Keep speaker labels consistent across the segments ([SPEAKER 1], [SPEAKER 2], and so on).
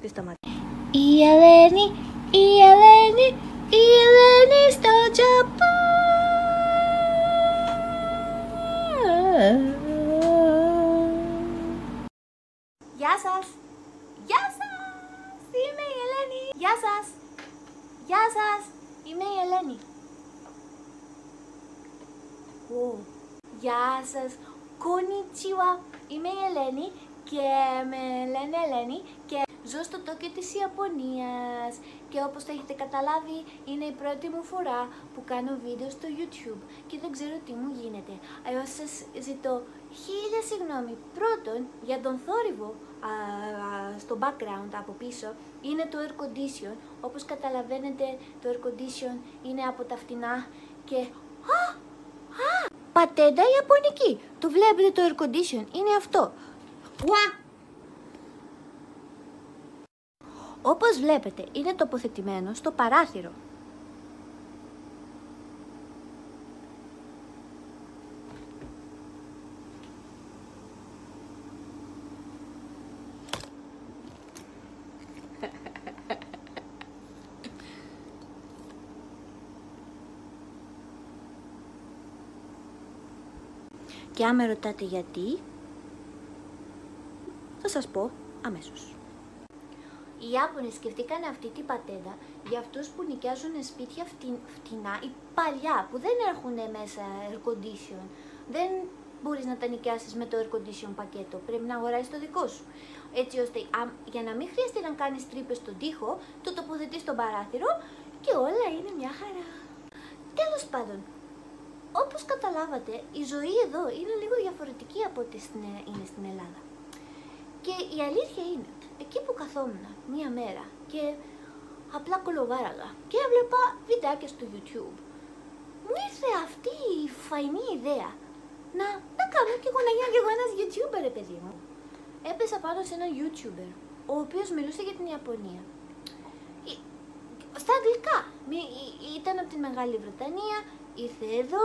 [SPEAKER 1] Δεν σταματάει.
[SPEAKER 2] Η Ελένη στο Τζαπάν.
[SPEAKER 1] Γεια σας! Γεια σας! Είμαι η Ελένη! Γεια σας! Γεια σας! Είμαι η Ελένη! Γεια σας! Konnichiwa! Είμαι η Ελένη και με λένε Ελένη και ζω στο Τόκιο της Ιαπωνίας και όπως θα έχετε καταλάβει είναι η πρώτη μου φορά που κάνω βίντεο στο YouTube και δεν ξέρω τι μου γίνεται. Εγώ σας ζητώ χίλια συγγνώμη. Πρώτον για τον θόρυβο στο background από πίσω είναι το air condition. Όπως καταλαβαίνετε το air condition είναι από τα φτηνά και πατέντα ιαπωνική. Το βλέπετε το air condition, είναι αυτό. Όπως βλέπετε είναι τοποθετημένο στο παράθυρο. Και αν με ρωτάτε γιατί, θα σας πω αμέσως. Οι Ιάπωνες σκεφτήκανε αυτή την πατέντα για αυτούς που νοικιάζουν σπίτια φτηνά ή παλιά που δεν έχουν μέσα air condition. Δεν μπορείς να τα νοικιάσεις με το air condition πακέτο, πρέπει να αγοράσεις το δικό σου. Έτσι ώστε για να μην χρειαστεί να κάνεις τρύπες στον τοίχο, το τοποθετείς στον παράθυρο και όλα είναι μια χαρά. Τέλος πάντων, όπως καταλάβατε, η ζωή εδώ είναι λίγο διαφορετική από ό,τι είναι στην Ελλάδα. Και η αλήθεια είναι, εκεί που καθόμουν μία μέρα και απλά κολοβάραγα και έβλεπα βιντεάκια στο YouTube, μου ήρθε αυτή η φαϊνή ιδέα να κάνω κι εγώ, να γίνω κι εγώ ένας YouTuber, ρε παιδί μου. Έπεσα πάνω σε έναν YouTuber, ο οποίος μιλούσε για την Ιαπωνία. Στα αγγλικά, ήταν από τη Μεγάλη Βρετανία, ήρθε εδώ,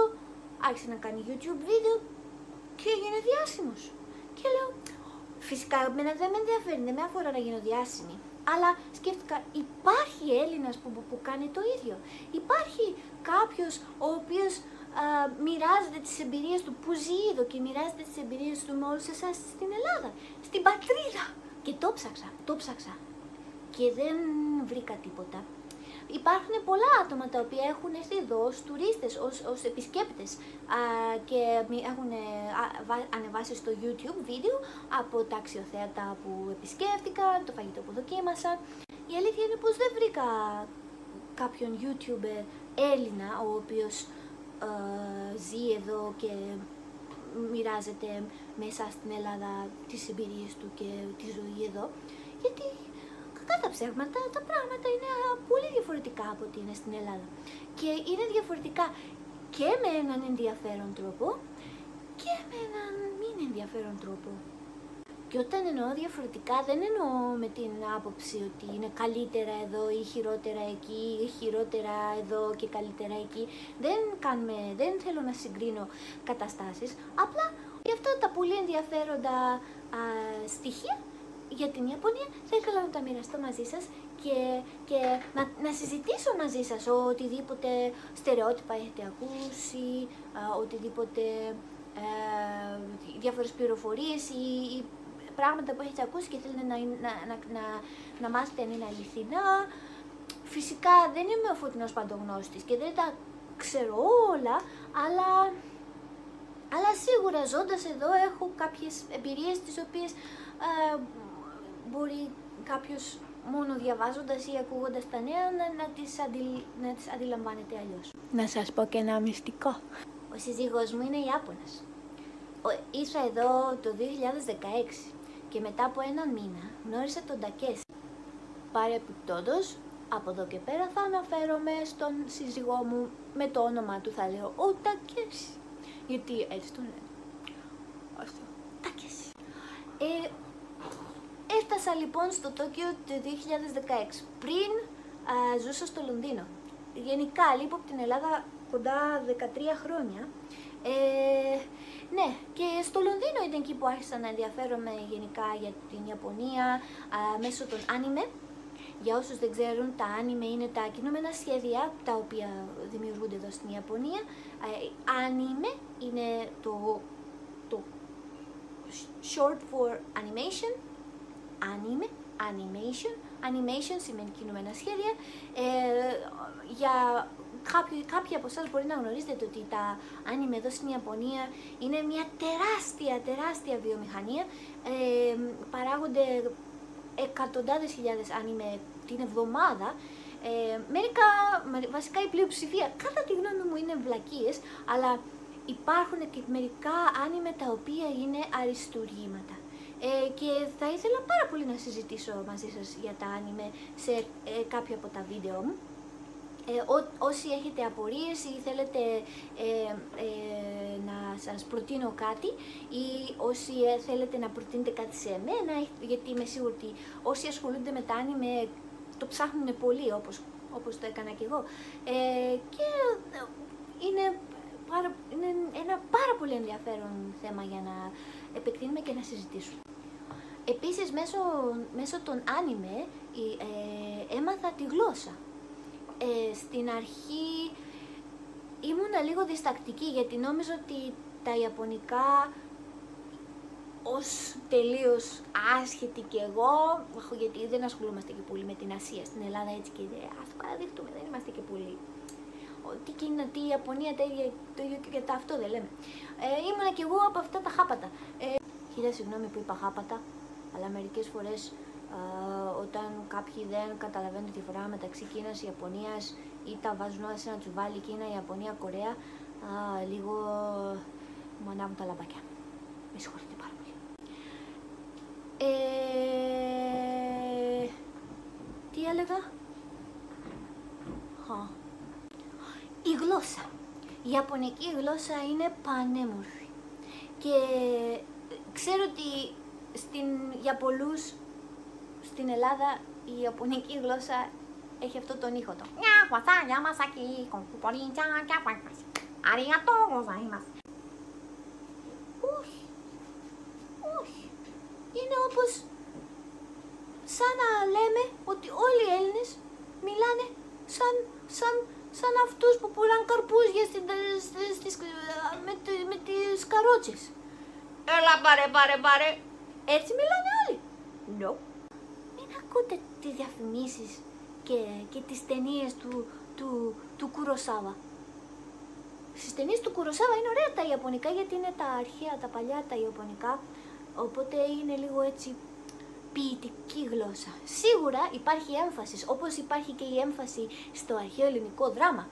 [SPEAKER 1] άρχισε να κάνει YouTube βίντεο και έγινε διάσημος. Και λέω, φυσικά εμένα δεν με ενδιαφέρει, δεν με αφορά να γίνω διάσημη. Αλλά σκέφτηκα, υπάρχει Έλληνας που κάνει το ίδιο. Υπάρχει κάποιος ο οποίος μοιράζεται τις εμπειρίες του, που ζει εδώ και μοιράζεται τις εμπειρίες του με όλους εσάς στην Ελλάδα, στην πατρίδα. Και το ψάξα και δεν βρήκα τίποτα. Υπάρχουν πολλά άτομα τα οποία έχουν έρθει εδώ ως τουρίστες, ως επισκέπτες και έχουν ανεβάσει στο YouTube βίντεο από τα αξιοθέατα που επισκέφτηκαν, το φαγητό που δοκίμασαν. Η αλήθεια είναι πως δεν βρήκα κάποιον YouTuber Έλληνα ο οποίος ζει εδώ και μοιράζεται μέσα στην Ελλάδα τις εμπειρίες του και τη ζωή εδώ, γιατί κατά ψέματα τα πράγματα είναι πολύ διαφορετικά από ό,τι είναι στην Ελλάδα. Και είναι διαφορετικά και με έναν ενδιαφέρον τρόπο και με έναν μην ενδιαφέρον τρόπο. Και όταν εννοώ διαφορετικά δεν εννοώ με την άποψη ότι είναι καλύτερα εδώ ή χειρότερα εκεί ή χειρότερα εδώ και καλύτερα εκεί. Δεν θέλω να συγκρίνω καταστάσεις, απλά για αυτά τα πολύ ενδιαφέροντα στοιχεία για την Ιαπωνία θα ήθελα να τα μοιραστώ μαζί σας και να συζητήσω μαζί σας οτιδήποτε στερεότυπα έχετε ακούσει, οτιδήποτε διάφορες πληροφορίες ή πράγματα που έχετε ακούσει και θέλετε να μάθετε αν είναι αληθινά. Φυσικά δεν είμαι ο φωτεινός παντογνώστης και δεν τα ξέρω όλα, αλλά σίγουρα ζώντας εδώ έχω κάποιες εμπειρίες τις οποίες μπορεί κάποιος μόνο διαβάζοντας ή ακούγοντας τα νέα να τις αντιλαμβάνεται αλλιώς.
[SPEAKER 2] Να σας πω και ένα μυστικό.
[SPEAKER 1] Ο σύζυγός μου είναι Ιάπωνας. Ήρθα εδώ το 2016 και μετά από έναν μήνα γνώρισα τον Τακέσι. Παρεπιπτόντως, από εδώ και πέρα θα αναφέρομαι στον σύζυγό μου με το όνομά του, θα λέω ο Τακέσι. Γιατί έτσι τον λένε. Αυτό. Τακέσι. Έφτασα λοιπόν στο Τόκιο το 2016. Πριν ζούσα στο Λονδίνο. γενικά λείπω από την Ελλάδα κοντά 13 χρόνια. Ναι, και στο Λονδίνο ήταν εκεί που άρχισα να ενδιαφέρομαι γενικά για την Ιαπωνία μέσω των άνιμε. Για όσους δεν ξέρουν, τα άνιμε είναι τα κινούμενα σχέδια τα οποία δημιουργούνται εδώ στην Ιαπωνία. Άνιμε είναι το short for animation. Άνιμε, animation. Animation σημαίνει κινούμενα σχέδια. Για κάποιοι από εσάς μπορεί να γνωρίζετε ότι τα άνιμε εδώ στην Ιαπωνία είναι μια τεράστια βιομηχανία. Παράγονται εκατοντάδες χιλιάδες άνιμε την εβδομάδα. Βασικά η πλειοψηφία, κατά τη γνώμη μου, είναι βλακίες, αλλά υπάρχουν και μερικά άνιμε τα οποία είναι αριστουργήματα. Και θα ήθελα πάρα πολύ να συζητήσω μαζί σας για τα άνιμε σε κάποια από τα βίντεο μου. Όσοι έχετε απορίες ή θέλετε να σας προτείνω κάτι ή όσοι θέλετε να προτείνετε κάτι σε μένα, γιατί είμαι σίγουρη ότι όσοι ασχολούνται με τα άνιμε το ψάχνουν πολύ όπως το έκανα και εγώ, και είναι ένα πάρα πολύ ενδιαφέρον θέμα για να επεκτείνουμε και να συζητήσουμε. Επίσης μέσω των άνιμε έμαθα τη γλώσσα. Στην αρχή ήμουνα λίγο διστακτική γιατί νόμιζα ότι τα ιαπωνικά, ως τελείως άσχετη κι εγώ, γιατί δεν ασχολούμαστε και πολύ με την Ασία στην Ελλάδα, έτσι, και ας παραδείχτουμε, δεν είμαστε και πολύ. Τι Κίνα, τι Ιαπωνία, το ίδιο και αυτό δεν λέμε. Ήμουνα κι εγώ από αυτά τα χάπατα. Χίλια συγγνώμη που είπα χάπατα, αλλά μερικές φορές όταν κάποιοι δεν καταλαβαίνουν τη διαφορά μεταξύ Κίνας, Ιαπωνίας ή τα βάζουν όλα σε ένα τσουβάλι, Κίνα, Ιαπωνία, Κορέα, λίγο μου ανάβουν τα λαμπάκια. Με συγχωρείτε πάρα πολύ. Τι έλεγα? Η γλώσσα. Η Ιαπωνική γλώσσα είναι πανέμορφη. Και ξέρω ότι για πολλούς στην Ελλάδα η Ιαπωνική γλώσσα έχει αυτό τον ήχο. Όχι. Όχι. Είναι όπως σαν να λέμε ότι όλοι οι Έλληνες μιλάνε σαν αυτούς που πουλάνε καρπούζια με τις καρότσες. Έλα πάρε. Έτσι μιλάνε όλοι. No. Μην ακούτε τις διαφημίσεις και τις ταινίες του Κουροσάβα. Στις ταινίες του Κουροσάβα είναι ωραία τα Ιαπωνικά γιατί είναι τα αρχαία, τα παλιά τα Ιαπωνικά, οπότε είναι λίγο έτσι ποιητική γλώσσα. Σίγουρα υπάρχει έμφαση, όπως υπάρχει και η έμφαση στο αρχαίο ελληνικό δράμα.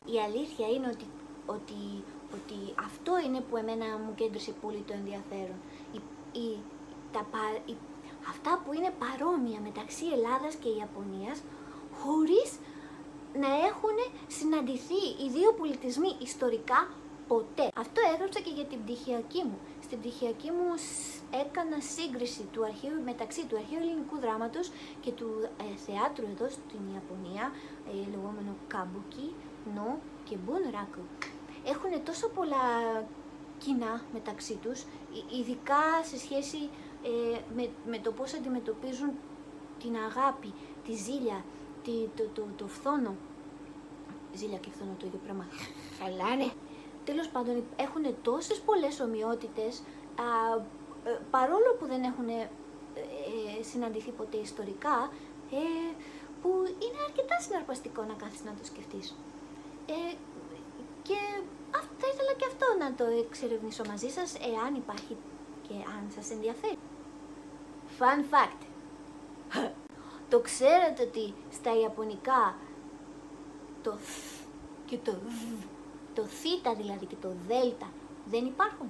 [SPEAKER 1] Η αλήθεια είναι ότι αυτό είναι που εμένα μου κέντρισε πολύ το ενδιαφέρον. Αυτά που είναι παρόμοια μεταξύ Ελλάδας και Ιαπωνίας, χωρίς να έχουν συναντηθεί οι δύο πολιτισμοί ιστορικά ποτέ. Αυτό έγραψα και για την πτυχιακή μου. Στην πτυχιακή μου έκανα σύγκριση μεταξύ του αρχαίου ελληνικού δράματος και του θεάτρου εδώ στην Ιαπωνία, λεγόμενο Kabuki no και Bunraku. Έχουν τόσο πολλά κοινά μεταξύ τους, ειδικά σε σχέση με το πώς αντιμετωπίζουν την αγάπη, τη ζήλια, το φθόνο. Ζήλια και φθόνο το ίδιο πράγμα. Χαλάνε. Τέλος πάντων, έχουν τόσες πολλές ομοιότητες, παρόλο που δεν έχουν συναντηθεί ποτέ ιστορικά, που είναι αρκετά συναρπαστικό να κάθεις να το σκεφτείς. Και θα ήθελα και αυτό να το εξερευνήσω μαζί σας, εάν υπάρχει και αν σας ενδιαφέρει. Fun fact. Το ξέρετε ότι στα Ιαπωνικά το θ και το θήτα δηλαδή και το δέλτα δεν υπάρχουν?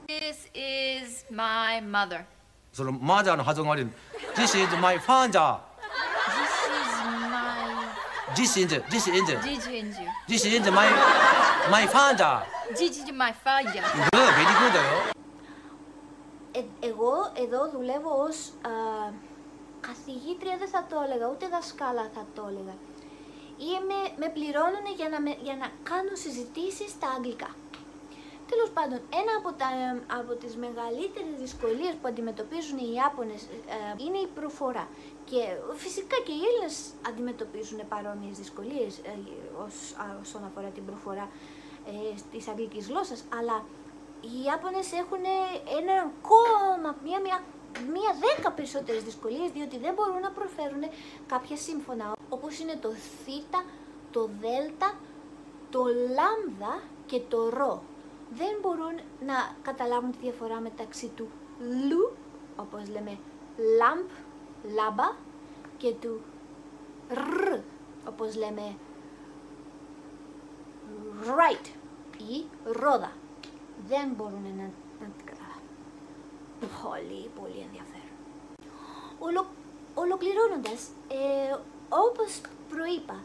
[SPEAKER 3] This is my mother.
[SPEAKER 4] その麻雀の発音が悪い。This is my father.
[SPEAKER 3] This is
[SPEAKER 4] This is
[SPEAKER 3] Jijinju.
[SPEAKER 4] This is my father.
[SPEAKER 3] Jijinju my father.
[SPEAKER 4] Good, very good だよ。
[SPEAKER 1] Εγώ εδώ δουλεύω ως καθηγήτρια δεν θα το έλεγα, ούτε δασκάλα θα το έλεγα. Ή με πληρώνουν για να κάνω συζητήσεις στα αγγλικά. Τέλος πάντων, ένα από τις μεγαλύτερες δυσκολίες που αντιμετωπίζουν οι Ιάπωνες είναι η προφορά. Και φυσικά και οι Έλληνες αντιμετωπίζουν παρόμοιες δυσκολίες όσον αφορά την προφορά της αγγλικής γλώσσας, αλλά οι Ιάπωνες έχουν μία 10 περισσότερες δυσκολίες, διότι δεν μπορούν να προφέρουν κάποια σύμφωνα, όπως είναι το θ, το δ, το λάμδα και το ρο. Δεν μπορούν να καταλάβουν τη διαφορά μεταξύ του λου, όπως λέμε λάμπ, λάμπα, και του ρ, όπως λέμε right ή ρόδα. Δεν μπορούν να την καταλάβουν. Πολύ ενδιαφέρον. Ολοκληρώνοντας, όπως προείπα,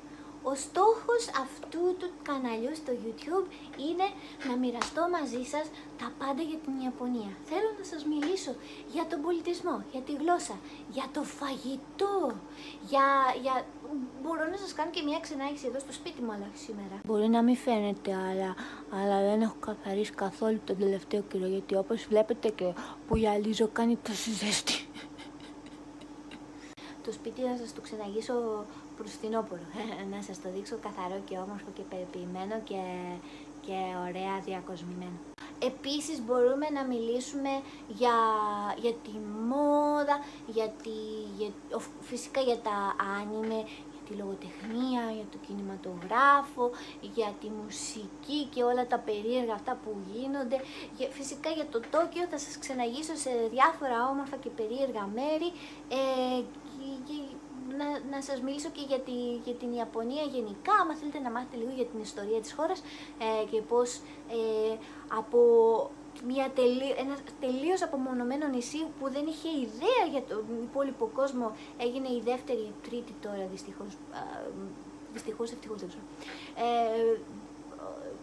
[SPEAKER 1] ο στόχος αυτού του καναλιού στο YouTube είναι να μοιραστώ μαζί σας τα πάντα για την Ιαπωνία. Θέλω να σας μιλήσω για τον πολιτισμό, για τη γλώσσα, για το φαγητό, μπορώ να σας κάνω και μια ξενάγηση εδώ στο σπίτι μου, αλλά σήμερα.
[SPEAKER 2] Μπορεί να μην φαίνεται, αλλά δεν έχω καθαρίσει καθόλου τον τελευταίο καιρό, γιατί όπως βλέπετε και που γυαλίζω κάνει τόσο ζέστη.
[SPEAKER 1] Το σπίτι θα σας το ξεναγήσω προς φθινόπωρο, να σας το δείξω καθαρό και όμορφο και περιποιημένο και ωραία διακοσμημένο. Επίσης μπορούμε να μιλήσουμε για τη μόδα, φυσικά για τα άνιμε, για τη λογοτεχνία, για το κινηματογράφο, για τη μουσική και όλα τα περίεργα αυτά που γίνονται. Φυσικά για το Τόκιο θα σας ξεναγήσω σε διάφορα όμορφα και περίεργα μέρη. Να σας μιλήσω και για την Ιαπωνία γενικά, άμα θέλετε να μάθετε λίγο για την ιστορία της χώρας και πώς από ένα τελείως απομονωμένο νησί που δεν είχε ιδέα για τον υπόλοιπο κόσμο έγινε η δεύτερη, τρίτη τώρα δυστυχώς, ευτυχώς δεν ξέρω,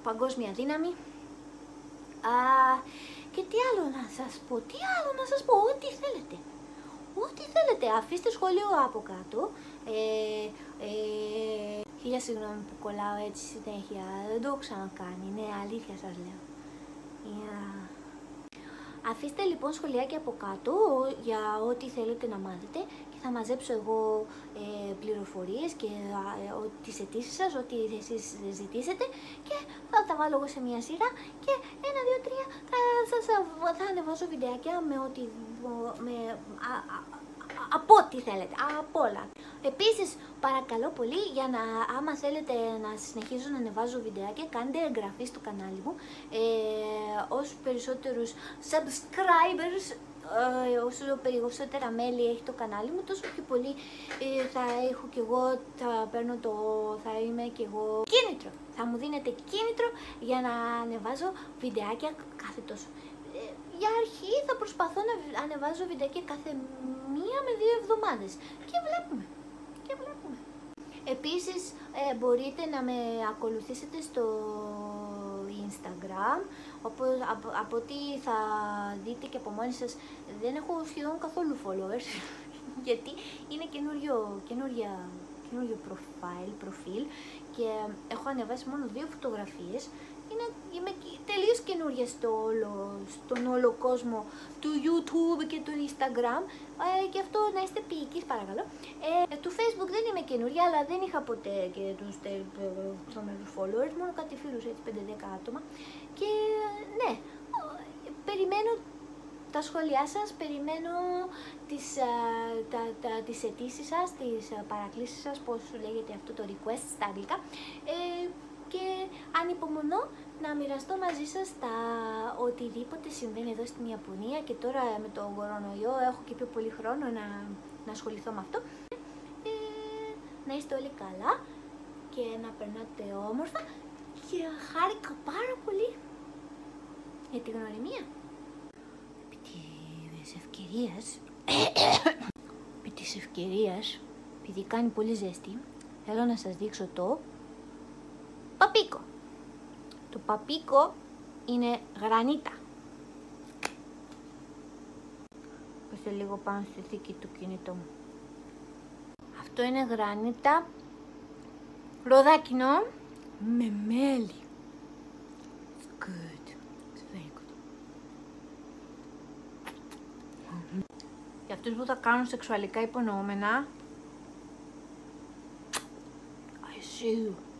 [SPEAKER 1] παγκόσμια δύναμη. Και τι άλλο να σας πω, ό,τι θέλετε. Ό,τι θέλετε, αφήστε σχόλιο από κάτω. Χίλια συγγνώμη που κολλάω έτσι συνέχεια, δεν το έχω ξανακάνει, ναι, αλήθεια σας λέω. Αφήστε λοιπόν σχολιάκια από κάτω για ό,τι θέλετε να μάθετε και θα μαζέψω εγώ πληροφορίες και τις αιτήσεις σας, ό,τι εσείς ζητήσετε και θα τα βάλω εγώ σε μια σειρά και 1, 2, 3 θα ανεβάσω βιντεάκια από ό,τι θέλετε, από όλα. Επίσης, παρακαλώ πολύ, άμα θέλετε να συνεχίζω να ανεβάζω βιντεάκια, κάντε εγγραφή στο κανάλι μου. Όσο περισσότερους subscribers, όσο περισσότερα μέλη έχει το κανάλι μου, τόσο πιο πολύ θα έχω κι εγώ, θα είμαι κι εγώ κίνητρο. Θα μου δίνετε κίνητρο για να ανεβάζω βιντεάκια κάθε τόσο. Για αρχή θα προσπαθώ να ανεβάζω βιντεάκια κάθε 1 με 2 εβδομάδες και βλέπουμε. Επίσης μπορείτε να με ακολουθήσετε στο Instagram, από ό,τι θα δείτε και από μόνοι σας δεν έχω σχεδόν καθόλου followers γιατί είναι καινούριο προφίλ και έχω ανεβάσει μόνο 2 φωτογραφίες. Είμαι τελείως καινούργια στον όλο κόσμο του YouTube και του Instagram και αυτό να είστε ποιικείς παρακαλώ. Του Facebook δεν είμαι καινούργια, αλλά δεν είχα ποτέ και τους followers, μόνο κάτι φίλους, έτσι 5-10 άτομα. Και ναι, περιμένω τα σχόλιά σας, περιμένω τις αιτήσεις σας, τις παρακλήσεις σας, πώς λέγεται αυτό το request στα αγγλικά. Και ανυπομονώ να μοιραστώ μαζί σας τα οτιδήποτε συμβαίνει εδώ στην Ιαπωνία και τώρα με τον κορονοϊό έχω και πιο πολύ χρόνο να ασχοληθώ με αυτό. Να είστε όλοι καλά και να περνάτε όμορφα και χάρηκα πάρα πολύ για τη γνωριμία. Επί της ευκαιρίας, επειδή κάνει πολύ ζέστη, θέλω να σας δείξω το παπίκο. Το παπίκο είναι γρανίτα. Πέστε λίγο πάνω στη θήκη του κινητού μου. Αυτό είναι γρανίτα. Ροδάκινο.
[SPEAKER 2] Με μέλι. It's good. It's very good.
[SPEAKER 1] Για αυτούς που θα κάνουν σεξουαλικά υπονοούμενα. I see you.